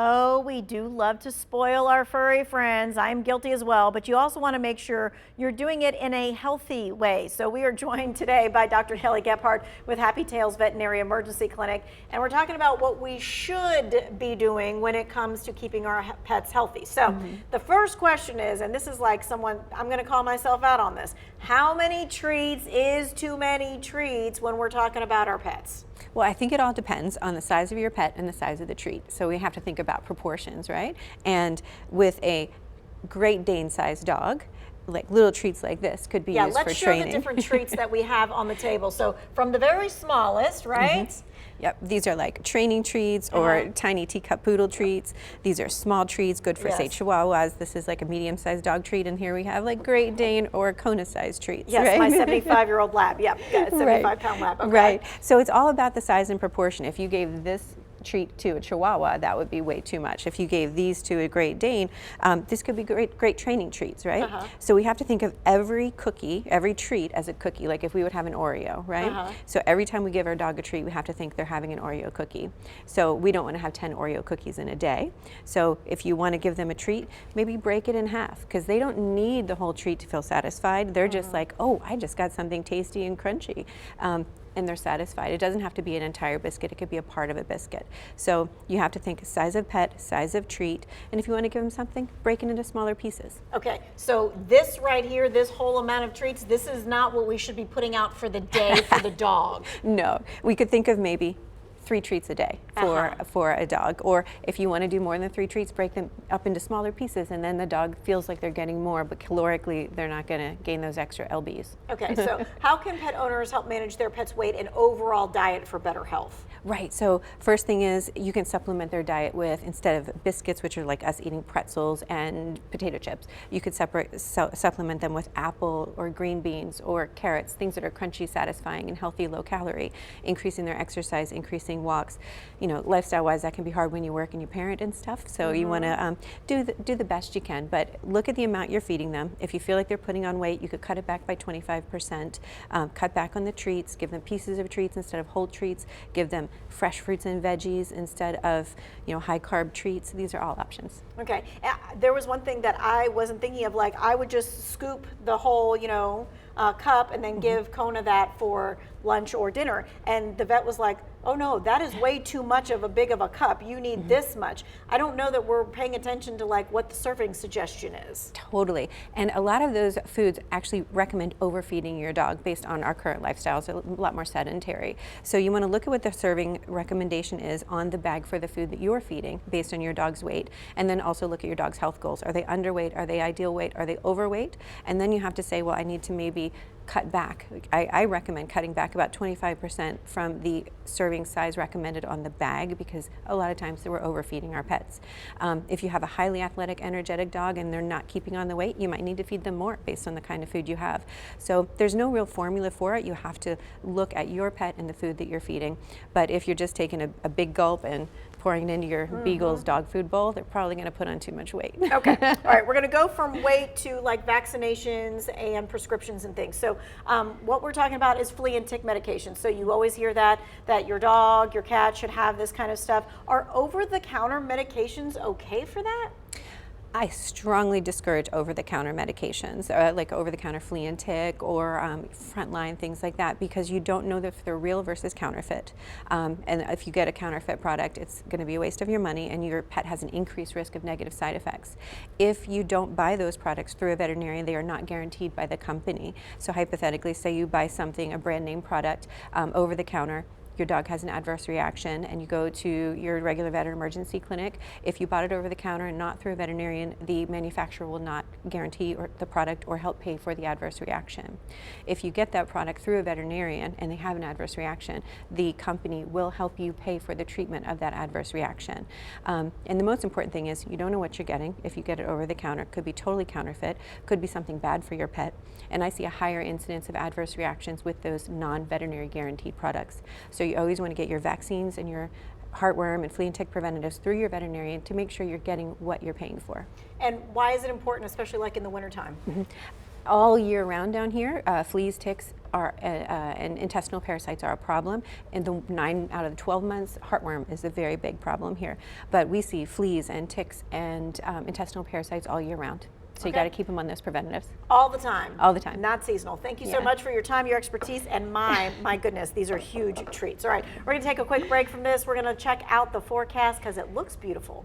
Oh, we do love to spoil our furry friends. I'm guilty as well, but you also want to make sure you're doing it in a healthy way. So we are joined today by Dr. Kelly Gebhardt with Happy Tails Veterinary Emergency Clinic, and we're talking about what we should be doing when it comes to keeping our pets healthy. So the first question is, and this is like someone, I'm going to call myself out on this, how many treats is too many treats when we're talking about our pets? Well, I think it all depends on the size of your pet and the size of the treat. So we have to think about proportions, right? And with a Great Dane sized dog, like little treats like this could be used for training. Let's show the different treats that we have on the table. So from the very smallest, right? Yep, these are like training treats or tiny teacup poodle treats. These are small treats, good for say Chihuahuas. This is like a medium-sized dog treat, and here we have like Great Dane or Kona-sized treats. Yes, right? my 75-year-old lab. Yep, 75-pound lab. Okay. Right. So it's all about the size and proportion. If you gave this treat to a Chihuahua, that would be way too much. If you gave these to a Great Dane, this could be great training treats, right? So we have to think of every cookie, every treat as a cookie, like if we would have an Oreo, right? So every time we give our dog a treat, we have to think they're having an Oreo cookie. So we don't want to have 10 Oreo cookies in a day. So if you want to give them a treat, maybe break it in half, because they don't need the whole treat to feel satisfied. They're just like, oh, I just got something tasty and crunchy. And they're satisfied. It doesn't have to be an entire biscuit. It could be a part of a biscuit. So you have to think size of pet, size of treat, and if you want to give them something, break it into smaller pieces. Okay, so this right here, this whole amount of treats, this is not what we should be putting out for the day for the dog. No, we could think of maybe 3 treats a day for a dog. Or if you want to do more than 3 treats, break them up into smaller pieces, and then the dog feels like they're getting more, but calorically they're not going to gain those extra lbs. Okay, so how can pet owners help manage their pet's weight and overall diet for better health? Right, so first thing is you can supplement their diet with, instead of biscuits, which are like us eating pretzels and potato chips, you could supplement them with apple or green beans or carrots, things that are crunchy, satisfying, and healthy, low calorie, increasing their exercise, increasing walks. You know, lifestyle-wise, that can be hard when you work and you parent and stuff, so you want to do the best you can, but look at the amount you're feeding them. If you feel like they're putting on weight, you could cut it back by 25%, cut back on the treats, give them pieces of treats instead of whole treats, give them fresh fruits and veggies instead of, you know, high carb treats. These are all options. Okay, there was one thing that I wasn't thinking of, like I would just scoop the whole, you know, cup and then give Kona that for lunch or dinner, and the vet was like, oh no, that is way too much of a big of a cup. You need this much. I don't know that we're paying attention to like what the serving suggestion is. Totally. And a lot of those foods actually recommend overfeeding your dog based on our current lifestyles, a lot more sedentary. So you want to look at what the serving recommendation is on the bag for the food that you're feeding based on your dog's weight, and then also look at your dog's health goals. Are they underweight? Are they ideal weight? Are they overweight? And then you have to say, well, I need to maybe cut back. I recommend cutting back about 25% from the serving size recommended on the bag, because a lot of times we're overfeeding our pets. If you have a highly athletic, energetic dog and they're not keeping on the weight, you might need to feed them more based on the kind of food you have. So there's no real formula for it. You have to look at your pet and the food that you're feeding. But if you're just taking a big gulp and pouring it into your Beagle's dog food bowl, they're probably going to put on too much weight. Okay, all right, we're going to go from weight to like vaccinations and prescriptions and things. So what we're talking about is flea and tick medication. So you always hear that your dog, your cat should have this kind of stuff. Are over-the-counter medications okay for that? I strongly discourage over-the-counter medications, like over-the-counter flea and tick or frontline, things like that, because you don't know if they're real versus counterfeit. And if you get a counterfeit product, it's going to be a waste of your money, and your pet has an increased risk of negative side effects. If you don't buy those products through a veterinarian, they are not guaranteed by the company. So hypothetically, say you buy something, a brand name product, over-the-counter, your dog has an adverse reaction, and you go to your regular vet or emergency clinic. If you bought it over the counter and not through a veterinarian, the manufacturer will not guarantee the product or help pay for the adverse reaction. If you get that product through a veterinarian and they have an adverse reaction, the company will help you pay for the treatment of that adverse reaction. And the most important thing is you don't know what you're getting. If you get it over the counter, it could be totally counterfeit, could be something bad for your pet. And I see a higher incidence of adverse reactions with those non-veterinary guaranteed products. So you always want to get your vaccines and your heartworm and flea and tick preventatives through your veterinarian to make sure you're getting what you're paying for. And why is it important, especially like in the wintertime? all year round down here. Fleas, ticks, and intestinal parasites are a problem. In the 9 out of the 12 months, heartworm is a very big problem here. But we see fleas and ticks and intestinal parasites all year round. So you got to keep them on those preventatives. All the time. All the time. Not seasonal. Thank you so Yeah. much for your time, your expertise, and my goodness, these are huge treats. All right, we're going to take a quick break from this. We're going to check out the forecast because it looks beautiful.